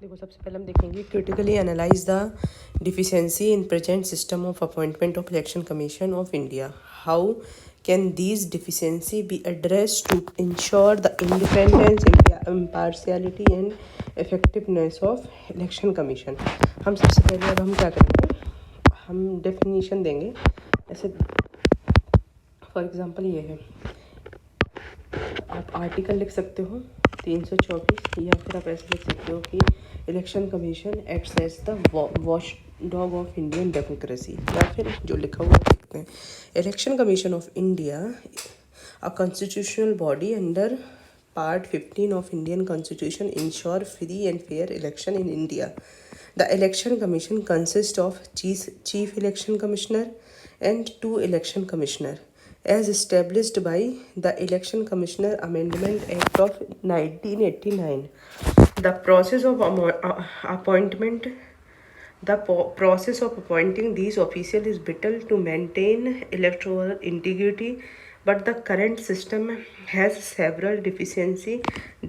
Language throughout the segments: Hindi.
देखो, सबसे पहले हम देखेंगे critically analyse the deficiency in present system of appointment of election commission of India. How can these deficiency be address to ensure the independence, impartiality and effectiveness of election commission. हम सबसे पहले अब हम क्या करेंगे, हम डेफिनीशन देंगे. ऐसे फॉर एग्जांपल ये है, आप आर्टिकल लिख सकते हो 324, या फिर आप ऐसे लिख सकते हो कि election commission acts as the watch dog of Indian democracy, या फिर जो लिखा हुआ देखते हैं. Election commission of India, a constitutional body under part 15 of Indian Constitution, ensure free and fair election in India. The election commission consists of chief election commissioner and 2 election commissioner, as established by the Election Commissioner Amendment Act of 1989. The process of appointment The process of appointing these officials is vital to maintain electoral integrity, but the current system has several deficiencies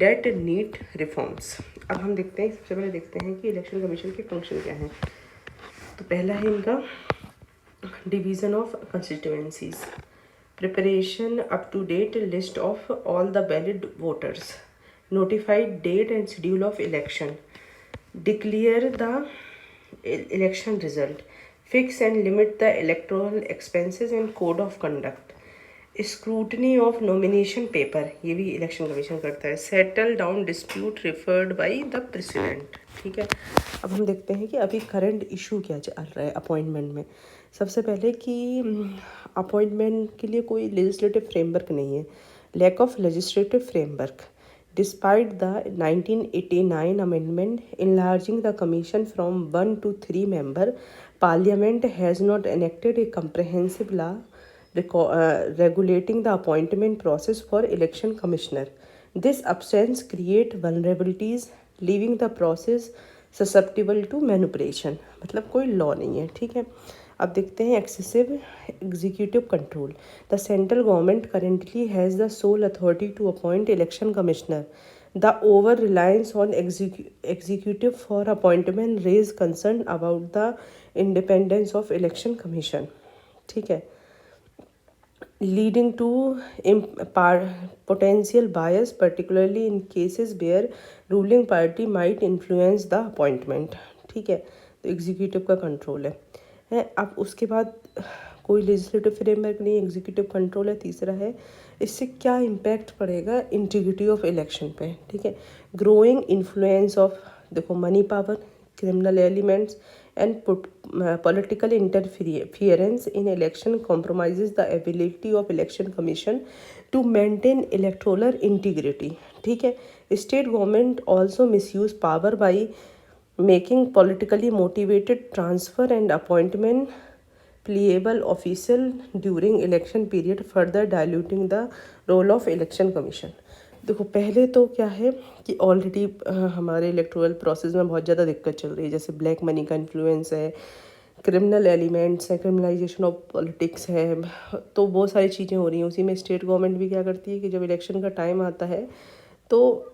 that need reforms. अब हम देखते हैं, सबसे पहले देखते हैं कि इलेक्शन कमीशन के फंक्शन क्या हैं. तो पहला है इनका division of constituencies, preparation up to date list of all the valid voters, notified date and schedule of election, declare the election result, fix and limit the electoral expenses and code of conduct, scrutiny of nomination paper, ये भी इलेक्शन कमीशन करता है, settle down dispute referred by the president. ठीक है, अब हम देखते हैं कि अभी करंट इशू क्या चल रहा है अपॉइंटमेंट में. सबसे पहले कि अपॉइंटमेंट के लिए कोई लेजिस्लेटिव फ्रेमवर्क नहीं है, lack of legislative framework. Despite the 1989 amendment enlarging the commission from 1 to 3 member, Parliament has not enacted a comprehensive law regulating the appointment process for election commissioner. This absence create vulnerabilities, leaving the process susceptible to manipulation. मतलब कोई लॉ नहीं है. ठीक है, अब देखते हैं excessive executive control. The central government currently has the sole authority to appoint election commissioner. The over reliance on executive for appointment raise concern about the independence of election commission. ठीक है, leading to potential bias, particularly in cases where ruling party might influence the appointment. ठीक है, तो एग्जीक्यूटिव का कंट्रोल है. अब उसके बाद कोई लेजिस्लेटिव फ्रेमवर्क नहीं, एग्जीक्यूटिव कंट्रोल है. तीसरा है, इससे क्या इम्पैक्ट पड़ेगा इंटीग्रिटी ऑफ इलेक्शन पे. ठीक है, ग्रोइंग इन्फ्लुएंस ऑफ, देखो, money power, criminal elements and political interference in election compromises the ability of election commission to maintain electoral integrity. ठीक है, state government also misuse power by making politically motivated transfer and appointment playable official during election period, further diluting the role of election commission. देखो, पहले तो क्या है कि ऑलरेडी हमारे इलेक्टोरल प्रोसेस में बहुत ज़्यादा दिक्कत चल रही है. जैसे ब्लैक मनी का इन्फ्लुएंस है, क्रिमिनल एलिमेंट्स है, क्रिमिनलाइजेशन ऑफ पॉलिटिक्स है, तो बहुत सारी चीज़ें हो रही हैं. उसी में स्टेट गवर्नमेंट भी क्या करती है कि जब इलेक्शन का टाइम आता है तो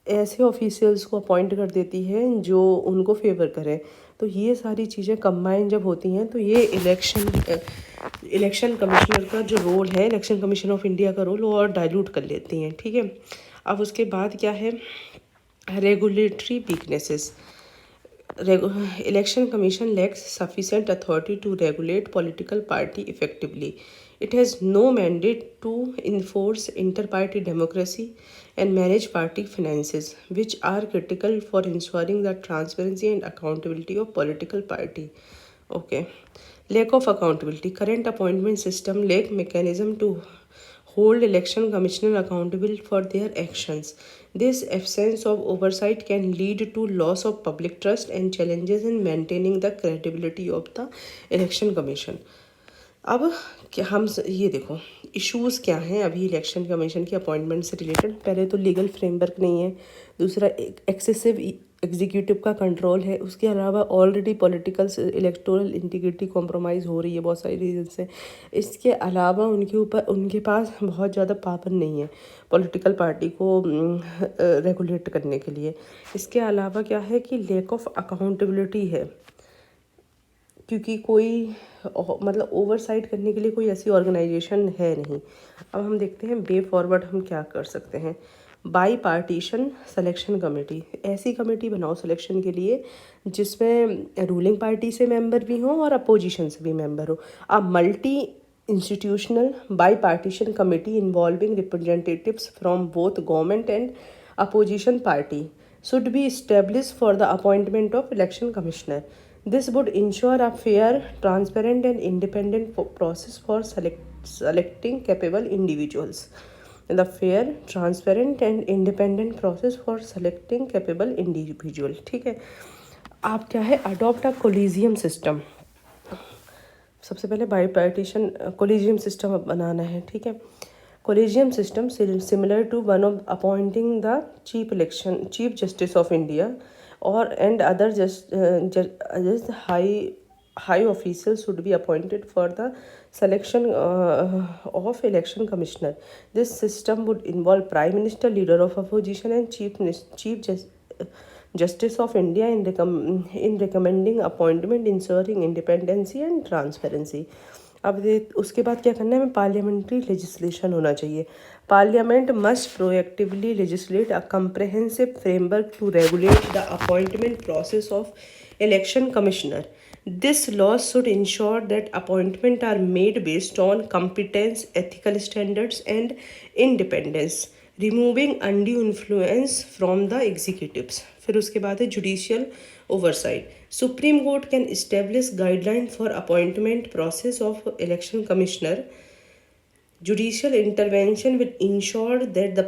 ऐसे ऑफिशियल्स को अपॉइंट कर देती है जो उनको फेवर करें. तो ये सारी चीज़ें कंबाइन जब होती हैं तो ये इलेक्शन कमिश्नर का जो रोल है, इलेक्शन कमीशन ऑफ इंडिया का रोल, वो और डाइल्यूट कर लेती हैं. ठीक है, अब उसके बाद क्या है, regulatory weaknesses. Election Commission lacks sufficient authority to regulate political party effectively. It has no mandate to enforce inter-party democracy and manage party finances, which are critical for ensuring the transparency and accountability of political party. Okay. Lack of accountability. Current appointment system lack mechanism to hold election commissioner accountable for their actions. This absence of oversight can lead to loss of public trust and challenges in maintaining the credibility of the election commission. अब क्या हम ये देखो इश्यूज़ क्या हैं अभी इलेक्शन कमीशन की अपॉइंटमेंट से रिलेटेड। पहले तो लीगल फ्रेमवर्क नहीं है, दूसरा एक्सेसिव एग्जीक्यूटिव का कंट्रोल है, उसके अलावा already political electoral integrity compromise हो रही है बहुत सारी रीजन से। इसके अलावा उनके पास बहुत ज़्यादा पावर नहीं है पॉलिटिकल पार्टी को रेगुलेट करने के लिए। इसके अलावा क्या है कि लैक ऑफ अकाउंटेबिलिटी है, क्योंकि कोई मतलब ओवरसाइट करने के लिए कोई ऐसी ऑर्गेनाइजेशन है नहीं। अब हम देखते हैं वे फॉरवर्ड हम क्या कर सकते हैं। बाई पार्टीशन सिलेक्शन कमेटी, ऐसी कमेटी बनाओ सिलेक्शन के लिए जिसमें रूलिंग पार्टी से मेंबर भी हों और अपोजिशन से भी मेंबर हो। अब multi institutional by partition committee involving representatives from both government and opposition party should be established for the appointment of election commissioner. This would ensure a fair, transparent and independent process for selecting capable individuals. The fair, transparent and independent process for selecting capable individual. ठीक है। आप क्या है अडॉप्ट अ कोलिजियम सिस्टम। सबसे पहले बाई पार्टीशन कोलिजियम सिस्टम बनाना है। ठीक है। Collegium system similar to one of appointing the Chief Justice of India or and other just high officials should be appointed for the selection of election commissioner. This system would involve Prime Minister, Leader of Opposition, and Justice of India in recommending appointment, ensuring independency and transparency. अब उसके बाद क्या करना है, हमें पार्लियामेंट्री लेजिस्लेशन होना चाहिए। Parliament must proactively legislate a comprehensive framework to regulate the appointment process of election commissioner. This law should ensure that appointment are made based on competence, ethical standards and independence, removing undue influence from the executives. फिर उसके बाद है judicial oversight. Supreme Court can establish guidelines for appointment process of election commissioner. Judicial intervention will ensure that the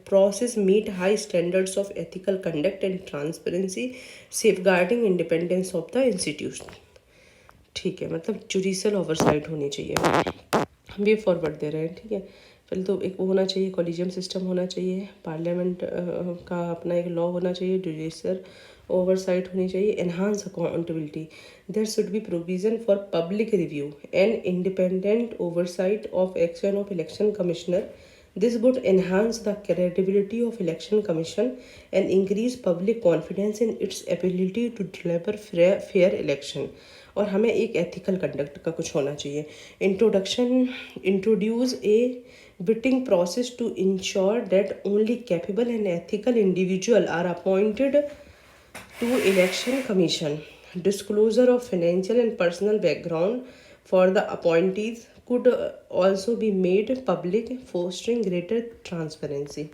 process meet high standards of ethical conduct and transparency, safeguarding independence of the institution. ठीक है, मतलब जुडिशियल ओवरसाइट होनी चाहिए। हम ये फॉरवर्ड दे रहे हैं। ठीक है, पहले तो एक वो होना चाहिए, कॉलेजियम सिस्टम होना चाहिए, पार्लियामेंट का अपना एक लॉ होना चाहिए, जुडिशियल ओवरसाइट होनी चाहिए, enhance accountability. There should be provision for public review and independent oversight of action of election commissioner. This would enhance the credibility of election commission and increase public confidence in its ability to deliver fair election. और हमें एक एथिकल कंडक्ट का कुछ होना चाहिए। Introduce a vetting process to ensure that only capable and ethical individual are appointed to election commission. Disclosure of financial and personal background for the appointees could also be made public, fostering greater transparency.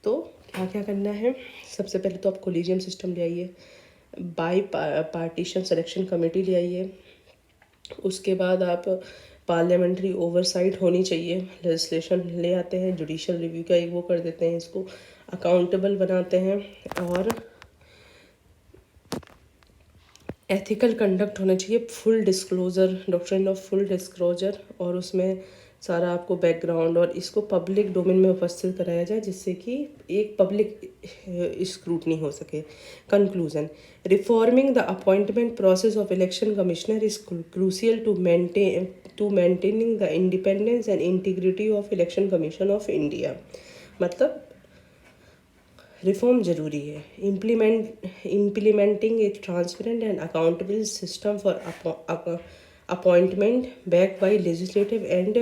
तो क्या क्या करना है, सबसे पहले तो आप कोलिजियम सिस्टम ले आइए, बाई पार्टीशन सिलेक्शन कमेटी ले आइए, उसके बाद आप पार्लियामेंट्री ओवरसाइट होनी चाहिए, लेजिस्लेशन ले आते हैं, जुडिशियल रिव्यू का एक वो कर देते हैं, इसको अकाउंटेबल बनाते हैं, और एथिकल कंडक्ट होना चाहिए, full disclosure, doctrine of full disclosure, और उसमें सारा आपको बैकग्राउंड और इसको पब्लिक डोमेन में उपस्थित कराया जाए जिससे कि एक पब्लिक स्क्रूटनी हो सके। Conclusion, reforming the appointment process of election commissioner is crucial to maintaining the independence and integrity of election commission of India. मतलब रिफॉर्म जरूरी है। Implementing a transparent and accountable system for appointment back by legislative and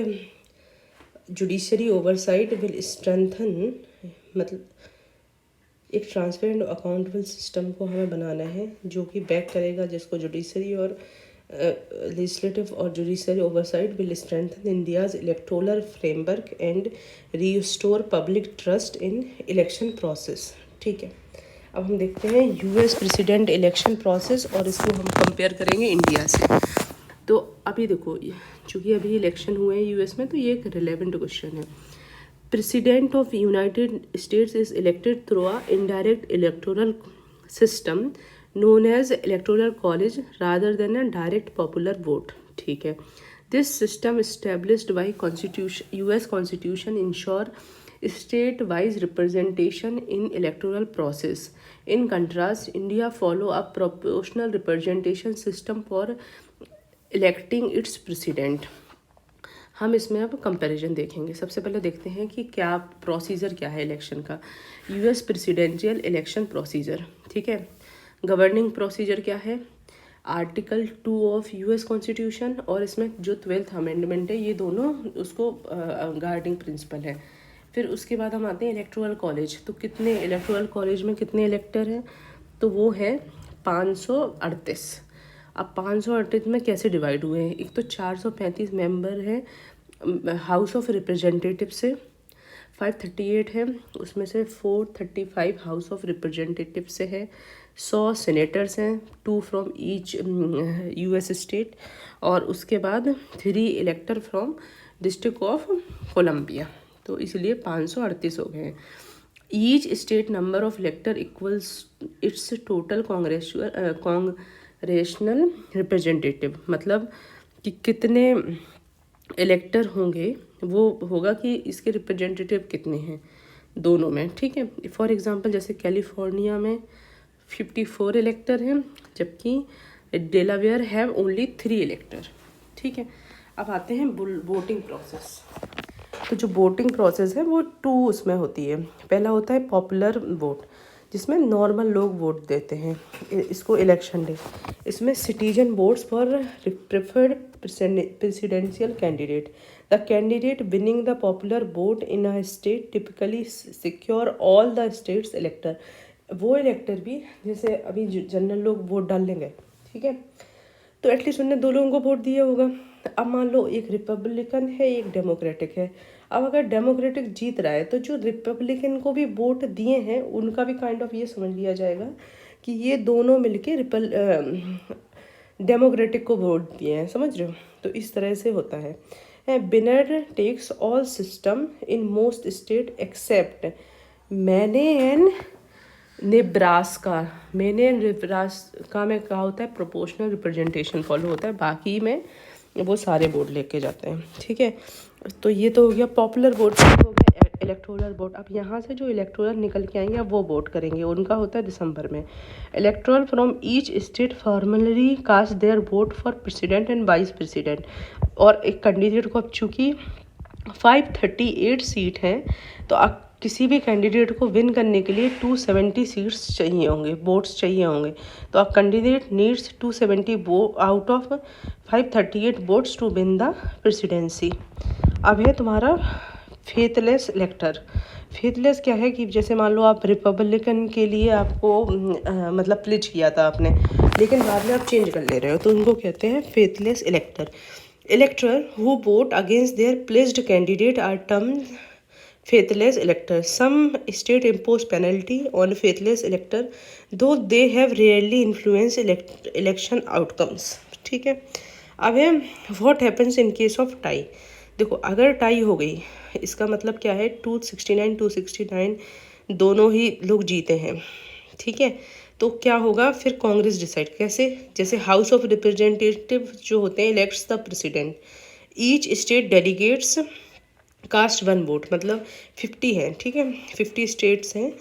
judiciary oversight will strengthen. मतलब एक ट्रांसपेरेंट अकाउंटेबल सिस्टम को हमें बनाना है जो कि बैक करेगा, जिसको जुडिशरी और legislative or judicial oversight will strengthen India's electoral framework and restore public trust in election process. ठीक है, अब हम देखते हैं यूएस प्रेसिडेंट इलेक्शन प्रोसेस और इसको हम कंपेयर करेंगे इंडिया से। तो अभी देखो, चूँकि अभी इलेक्शन हुए हैं यूएस में, तो ये एक रिलेवेंट क्वेश्चन है। President of United states is elected through a indirect electoral system known as electoral college rather than a direct popular vote. ठीक है. This system established by US Constitution ensure state-wise representation in electoral process. In contrast, India follow a proportional representation system for electing its president. हम इसमें अब कंपैरिजन देखेंगे. सबसे पहले देखते हैं कि क्या प्रोसीजर क्या है इलेक्शन का. US presidential election procedure. ठीक है. गवर्निंग प्रोसीजर क्या है. आर्टिकल 2 ऑफ यूएस कॉन्स्टिट्यूशन और इसमें जो 12th अमेंडमेंट है ये दोनों उसको गार्डिंग प्रिंसिपल है. फिर उसके बाद हम आते हैं इलेक्टोरल कॉलेज. तो कितने इलेक्टोरल कॉलेज में कितने इलेक्टर हैं. तो वो है 538. अब 538 में कैसे डिवाइड हुए हैं. एक तो 435 मेंबर हैं हाउस ऑफ रिप्रेजेंटेटिव से, 538 है उसमें से 435 हाउस ऑफ रिप्रेजेंटेटिव से है, 100 सेनेटर्स हैं 2 फ्रॉम ईच यूएस स्टेट, और उसके बाद 3 elector from district of Columbia. तो इसलिए 538 हो गए. Each state number of elector equals its total congressional representative. मतलब कि कितने इलेक्टर होंगे वो होगा कि इसके रिप्रेजेंटेटिव कितने हैं दोनों में. ठीक है. फॉर एग्जांपल जैसे कैलिफोर्निया में 54 इलेक्टर हैं जबकि डेलावेयर हैव ओनली 3 इलेक्टर. ठीक है. अब आते हैं वोटिंग प्रोसेस. तो जो वोटिंग प्रोसेस है वो 2 उसमें होती है. पहला होता है पॉपुलर वोट जिसमें नॉर्मल लोग वोट देते हैं. इसको इलेक्शन डे. इसमें citizen votes for preferred presidential candidate. The candidate winning the popular vote in a state typically secure all the states इलेक्टर. वो इलेक्टर भी जैसे अभी जनरल लोग वोट डाल लेंगे. ठीक है. तो एटलीस्ट उनने 2 लोगों को वोट दिया होगा. अब मान लो एक रिपब्लिकन है एक डेमोक्रेटिक है. अब अगर डेमोक्रेटिक जीत रहा है तो जो रिपब्लिकन को भी वोट दिए हैं उनका भी काइंड ऑफ ये समझ लिया जाएगा कि ये दोनों मिलके डेमोक्रेटिक को वोट दिए हैं. समझ रहे हो. तो इस तरह से होता है. Winner takes all system in most state except Maine and Nebraska. Maine Nebraska में क्या होता है प्रोपोर्शनल रिप्रेजेंटेशन फॉलो होता है. बाकी में वो सारे वोट लेके जाते हैं. ठीक है. तो ये तो हो गया पॉपुलर वोट. हो गया इलेक्टोरल वोट. अब यहाँ से जो इलेक्टोरल निकल के आएंगे वो वोट करेंगे. उनका होता है दिसंबर में. Electoral from each state formally cast their vote for president and vice president. और एक कैंडिडेट को अब चूँकि 538 सीट हैं तो अब किसी भी कैंडिडेट को विन करने के लिए 270 सीट्स चाहिए होंगे, वोट्स चाहिए होंगे. तो अब candidate needs 270 out of 538 votes to win the presidency. अब है तुम्हारा फेथलेस इलेक्टर. फेथलेस क्या है कि जैसे मान लो आप रिपब्लिकन के लिए आपको मतलब प्लेज किया था आपने, लेकिन बाद में आप चेंज कर ले रहे हो तो उनको कहते हैं faithless elector. Elector who vote against their pledged candidate are termed faithless elector. Some state impose penalty on faithless elector though they have rarely influenced election outcomes. ठीक है. अब है what happens in case of tie. देखो अगर टाई हो गई इसका मतलब क्या है 269 दोनों ही लोग जीते हैं. ठीक है. तो क्या होगा फिर कांग्रेस डिसाइड कैसे. जैसे हाउस ऑफ रिप्रेजेंटेटिव जो होते हैं elects the president. Each state delegates cast 1 vote. मतलब 50 है. ठीक है. 50 स्टेट्स हैं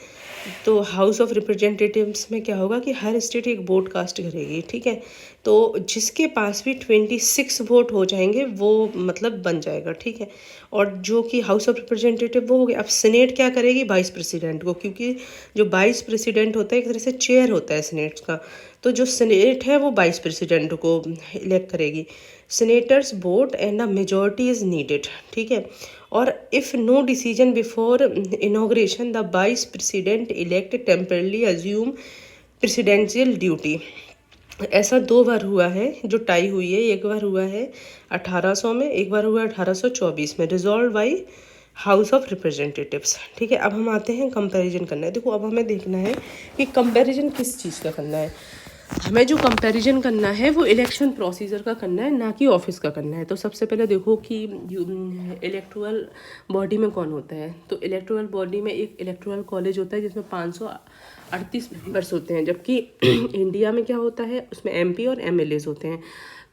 तो हाउस ऑफ रिप्रेजेंटेटिव्स में क्या होगा कि हर स्टेट एक वोट कास्ट करेगी. ठीक है. तो जिसके पास भी 26 वोट हो जाएंगे वो मतलब बन जाएगा. ठीक है. और जो कि हाउस ऑफ रिप्रेजेंटेटिव वो हो गया. अब सीनेट क्या करेगी वाइस प्रेसिडेंट को, क्योंकि जो वाइस प्रेसिडेंट होता है एक तरह से चेयर होता है सीनेट का. तो जो सीनेट है वो वाइस प्रेसिडेंट को इलेक्ट करेगी. Senators vote and a majority is needed. ठीक है. और if no decision before inauguration the vice president elect temporarily assume presidential duty. ऐसा 2 बार हुआ है जो टाई हुई है. एक बार हुआ है 1800 में, एक बार हुआ 1824 में. Resolve by house of representatives. ठीक है. अब हम आते हैं कंपैरिजन करना है. देखो अब हमें देखना है कि कंपैरिजन किस चीज़ का करना है. हमें जो कंपैरिजन करना है वो इलेक्शन प्रोसीजर का करना है, ना कि ऑफिस का करना है। तो सबसे पहले देखो कि इलेक्टोरल बॉडी में कौन होता है। तो इलेक्टोरल बॉडी में एक इलेक्टोरल कॉलेज होता है जिसमें 538 मेंबर्स होते हैं, जबकि इंडिया में क्या होता है, उसमें एमपी और एमएलएज होते हैं।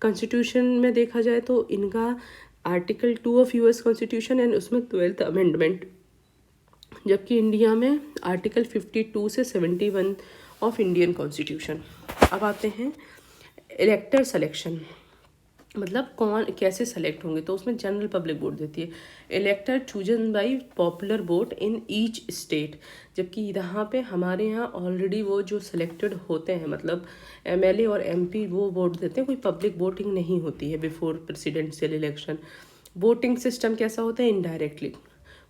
कॉन्स्टिट्यूशन में देखा जाए तो इनका article 2 of US constitution and उसमें 12th अमेंडमेंट, जबकि इंडिया में आर्टिकल 52 से 71 ऑफ इंडियन कॉन्स्टिट्यूशन। अब आते हैं इलेक्टर सिलेक्शन, मतलब कौन कैसे सेलेक्ट होंगे। तो उसमें जनरल पब्लिक वोट देती है। इलेक्टर chosen by popular vote in each state, जबकि यहाँ पे हमारे यहाँ ऑलरेडी वो जो सिलेक्टेड होते हैं, मतलब एमएलए और एमपी वो वोट देते हैं, कोई पब्लिक वोटिंग नहीं होती है before presidential election. Voting system कैसा होता है, indirectly,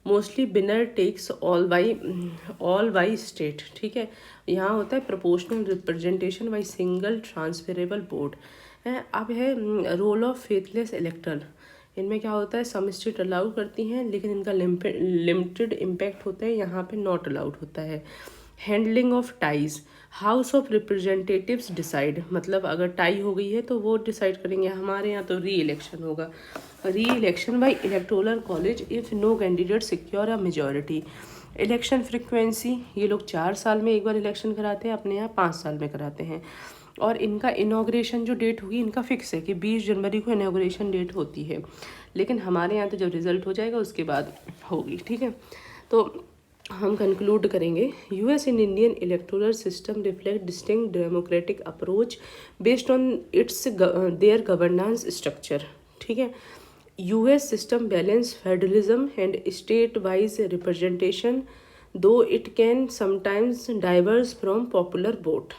mostly winner takes all by state, ठीक है। यहाँ होता है proportional representation by single transferable vote है। अब है रोल ऑफ फेथलेस इलेक्टर, इनमें क्या होता है, सम स्टेट अलाउ करती हैं लेकिन इनका लिमिटेड इम्पैक्ट होता है, यहाँ पे नॉट अलाउड होता है। Handling of ties, house of representatives decide, मतलब अगर टाई हो गई है तो वो डिसाइड करेंगे। हमारे यहाँ तो री इलेक्शन होगा, reelection by electoral college if no candidate secure a majority. Election frequency, ये लोग 4 साल में एक बार इलेक्शन कराते हैं, अपने यहाँ 5 साल में कराते हैं। और इनका इनाग्रेशन जो डेट होगी इनका फिक्स है कि 20 जनवरी को इनाग्रेशन डेट होती है, लेकिन हमारे यहाँ तो जब रिजल्ट हो जाएगा उसके बाद होगी, ठीक है। तो हम कंक्लूड करेंगे, US in Indian electoral system reflect distinct democratic approach based on its their governance structure, ठीक है। US system balance federalism and state wise representation though it can sometimes diverse from popular vote,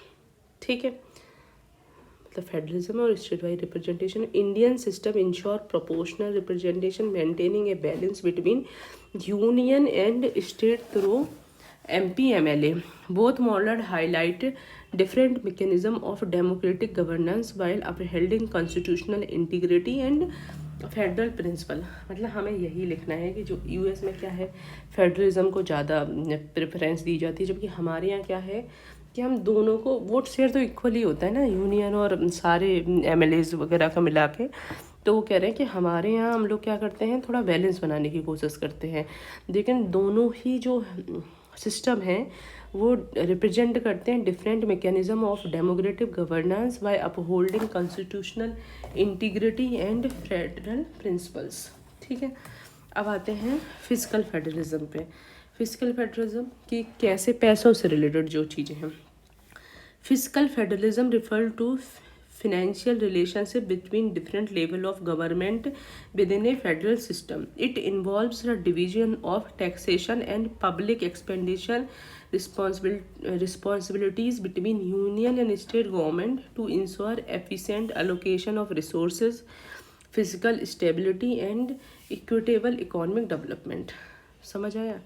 ठीक है। मतलब फेडरलिज्म और state wise representation, Indian system ensure proportional representation maintaining a balance between union and state through MP MLA, both model highlight different mechanism of democratic governance while upholding constitutional integrity and federal principle. मतलब हमें यही लिखना है कि जो यूएस में क्या है, फेडरलिज्म को ज़्यादा प्रेफरेंस दी जाती है, जबकि हमारे यहाँ क्या है कि हम दोनों को वोट शेयर तो इक्वली होता है ना, यूनियन और सारे एमएलएज वगैरह का मिला के। तो वो कह रहे हैं कि हमारे यहाँ हम लोग क्या करते हैं, थोड़ा बैलेंस बनाने की कोशिश करते हैं, लेकिन दोनों ही जो सिस्टम है वो रिप्रेजेंट करते हैं different mechanism of democratic governance by upholding constitutional integrity and federal principles, ठीक है। अब आते हैं फिजिकल फेडरलिज्म पे। फिजिकल फेडरलिज्म की कैसे पैसों से रिलेटेड जो चीज़ें हैं। Physical federalism refer to financial relationship between different level of government within a federal system. It involves the division of taxation and public expenditure responsibilities between union and state government to ensure efficient allocation of resources, physical stability and equitable economic development. समझ आया?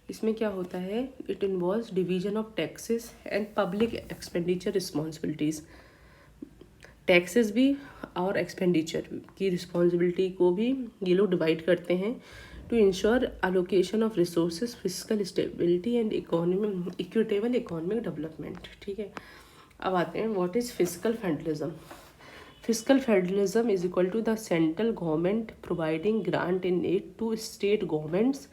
इसमें क्या होता है, it involves division of taxes and public expenditure responsibilities, taxes भी और एक्सपेंडिचर की रिस्पॉन्सिबिलिटी को भी ये लोग डिवाइड करते हैं to ensure allocation of resources, physical stability and equitable economic development, ठीक है। अब आते हैं what is physical federalism. Physical federalism is equal to the central government providing grant in aid to state governments,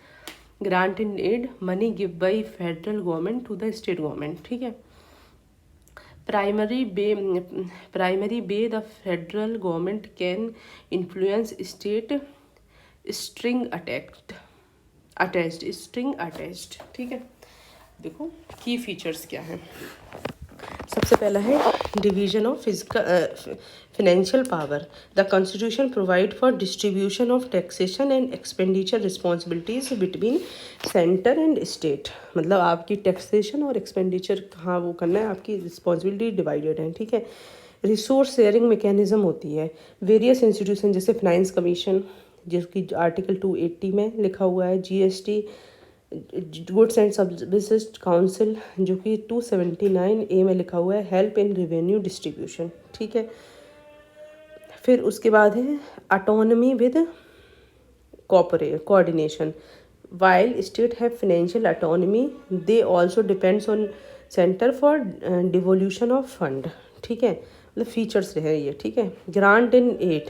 grant in aid money give by federal government to the state government, ठीक है। Primary way the federal government can influence state string attached, ठीक है। देखो की फीचर्स क्या हैं। सबसे पहला है division of financial power. The constitution provide for distribution of taxation and expenditure responsibilities between centre and state, मतलब आपकी टैक्सेशन और एक्सपेंडिचर कहाँ वो करना है, आपकी रिस्पॉन्सिबिलिटी डिवाइडेड है, ठीक है। रिसोर्स शेयरिंग मैकेनिज्म होती है। वेरियस इंस्टीट्यूशन जैसे फाइनेंस कमीशन जिसकी आर्टिकल 280 में लिखा हुआ है, GST, goods and services council जो कि 279A में लिखा हुआ है, हेल्प इन रेवेन्यू डिस्ट्रीब्यूशन, ठीक है। फिर उसके बाद है autonomy with coordination. While state have financial autonomy they also depends on centre for devolution of fund, ठीक है, मतलब फीचर्स है ये, ठीक है। Grant in aid,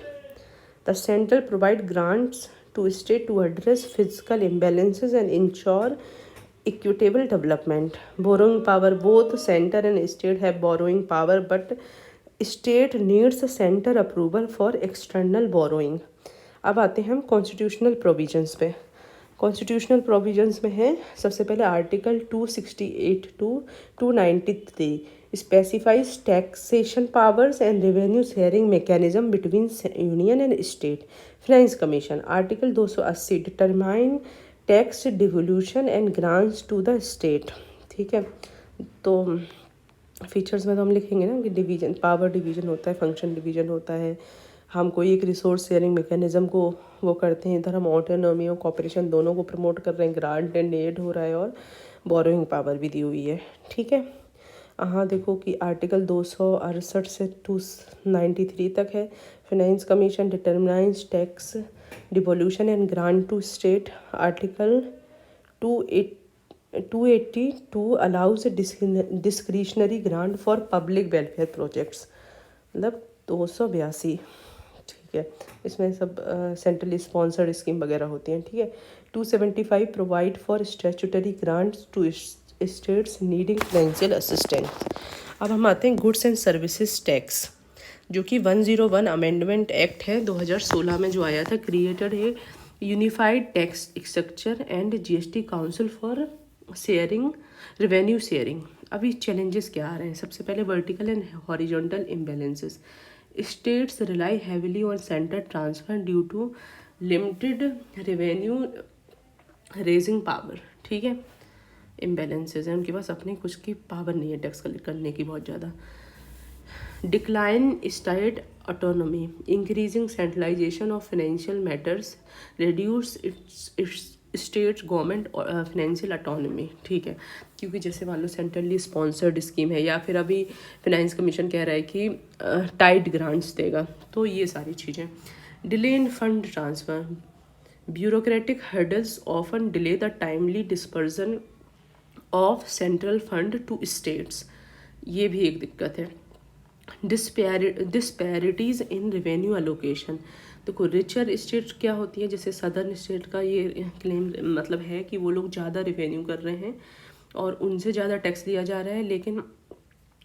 the central provide grants to state to address physical imbalances and ensure equitable development. Borrowing power, both center and state have borrowing power, but state needs center approval for external borrowing. अब आते हैं हम कॉन्स्टिट्यूशनल प्रोविजंस पे। कॉन्स्टिट्यूशनल प्रोविजंस में है सबसे पहले article 268 to 293 specifies taxation powers and revenue sharing mechanism between union and state. Finance commission article 280 determine tax devolution and grants to the state. ठीक है, तो फीचर्स में तो हम लिखेंगे ना कि डिवीजन, पावर डिवीजन होता है, फंक्शन डिवीजन होता है, हम कोई एक रिसोर्स शेयरिंग मैकेनिज्म को वो करते हैं, इधर हम ऑटोनॉमी और कॉपरेशन दोनों को प्रमोट कर रहे हैं, ग्रांट एंड एड हो रहा है और बोरोइंग पावर भी दी हुई है। ठीक है, हाँ देखो कि आर्टिकल 268 से 293 तक है। Finance commission determines tax devolution and grant to state. Article 282 allows discretionary grant for public welfare projects, मतलब 282। ठीक है, इसमें सब सेंट्रली स्पॉन्सर्ड स्कीम वगैरह होती हैं। ठीक है, 275 provide for statutory grants to states needing financial assistance. अब हम आते हैं गुड्स एंड सर्विसेज टैक्स, जो कि 101 अमेंडमेंट एक्ट है 2016 में जो आया था, क्रिएटेड है unified tax structure and GST council for sharing revenue sharing. अभी चैलेंजेस क्या आ रहे हैं? सबसे पहले vertical and horizontal imbalances. States rely heavily on centre transfer due to limited revenue raising power. ठीक है, इम्बैलेंसेस हैं, उनके पास अपनी कुछ की पावर नहीं है टैक्स कलेक्ट करने की बहुत ज़्यादा। Decline state autonomy, increasing centralisation of financial matters, reduce its state government financial autonomy. ठीक है, क्योंकि जैसे मान लो सेंट्रली स्पॉन्सर्ड स्कीम है या फिर अभी फाइनेंस कमीशन कह रहा है कि टाइट ग्रांट्स देगा, तो ये सारी चीज़ें। Delay in fund transfer, bureaucratic hurdles often delay the timely dispersion of central fund to states, ये भी एक दिक्कत है। डिस्पैरिटीज़ इन रेवेन्यू अलोकेशन, देखो रिचर स्टेट क्या होती है, जैसे सदर्न स्टेट का ये क्लेम मतलब है कि वो लोग ज़्यादा रेवेन्यू कर रहे हैं और उनसे ज़्यादा टैक्स लिया जा रहा है, लेकिन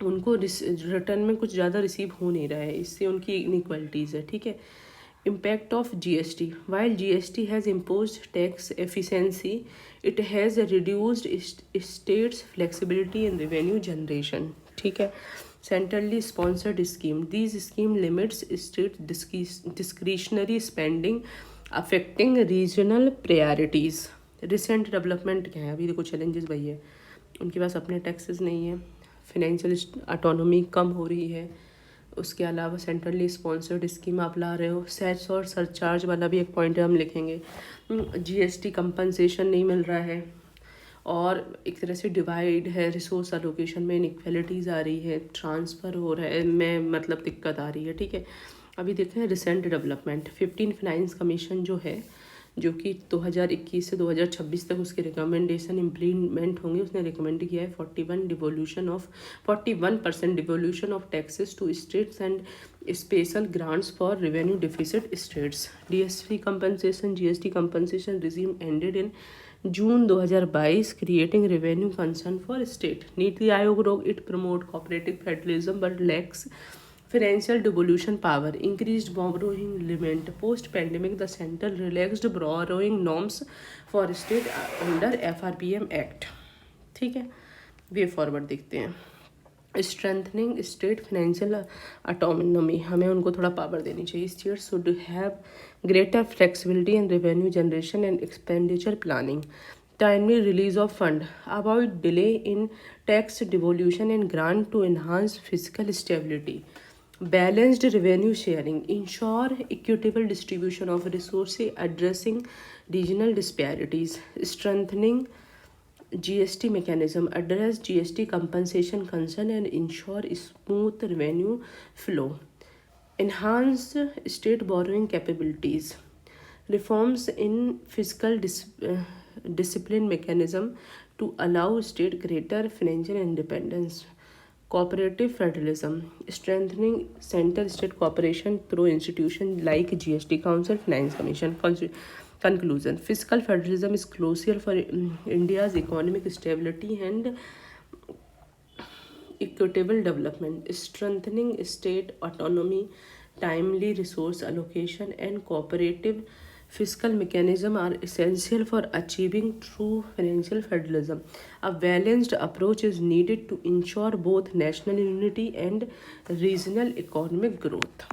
उनको रिटर्न में कुछ ज़्यादा रिसीव हो नहीं रहा है, इससे उनकी इनइक्वालिटीज़ है। ठीक है, impact of GST, while GST has imposed tax efficiency, it has reduced states flexibility in revenue generation. ठीक है, centrally sponsored scheme, these scheme limits state discretionary spending affecting regional priorities। recent development क्या है? अभी देखो चैलेंजेस वही है, उनके पास अपने टैक्सेस नहीं है, फाइनेंशियल ऑटोनॉमी कम हो रही है, उसके अलावा सेंट्रली स्पॉन्सर्ड स्कीम आप ला रहे हो, सेस और सरचार्ज वाला भी एक पॉइंट हम लिखेंगे, जीएसटी कंपनसेशन नहीं मिल रहा है, और एक तरह से डिवाइड है, रिसोर्स अलोकेशन में इनइक्वालिटीज़ आ रही है, ट्रांसफ़र हो रहा है में मतलब दिक्कत आ रही है। ठीक है, अभी देखते हैं रिसेंट डेवलपमेंट। 15 फाइनेंस कमीशन जो है, जो कि 2021 से 2026 तक उसके रिकमेंडेशन इम्प्लीमेंट होंगे, उसने रिकमेंड किया है 41% devolution of taxes to states and special grants for revenue deficit states. DST compensation, GST compensation regime ended in June 2022, creating revenue concern for state. NITI Aayog रोग it promote cooperative federalism but lacks financial devolution power, increased borrowing limit, post pandemic the central relaxed borrowing norms for state under FRPM act. ठीक है, वे फॉरवर्ड देखते हैं। स्ट्रेंथनिंग स्टेट फाइनेंशियल ऑटोनॉमी, हमें उनको थोड़ा पावर देनी चाहिए। States should have greater flexibility in revenue generation and expenditure planning, timely release of fund, avoid delay in tax devolution and grant to enhance physical stability, balanced revenue sharing, ensure equitable distribution of resources addressing regional disparities, strengthening GST mechanism, address GST compensation concern and ensure smooth revenue flow, enhance state borrowing capabilities, reforms in fiscal discipline mechanism to allow state greater financial independence, Cooperative federalism, strengthening center-state cooperation through institutions like GST Council, Finance Commission. Conclusion: fiscal federalism is crucial for India's economic stability and equitable development. Strengthening state autonomy, timely resource allocation, and cooperative fiscal mechanism are essential for achieving true financial federalism. A balanced approach is needed to ensure both national unity and regional economic growth.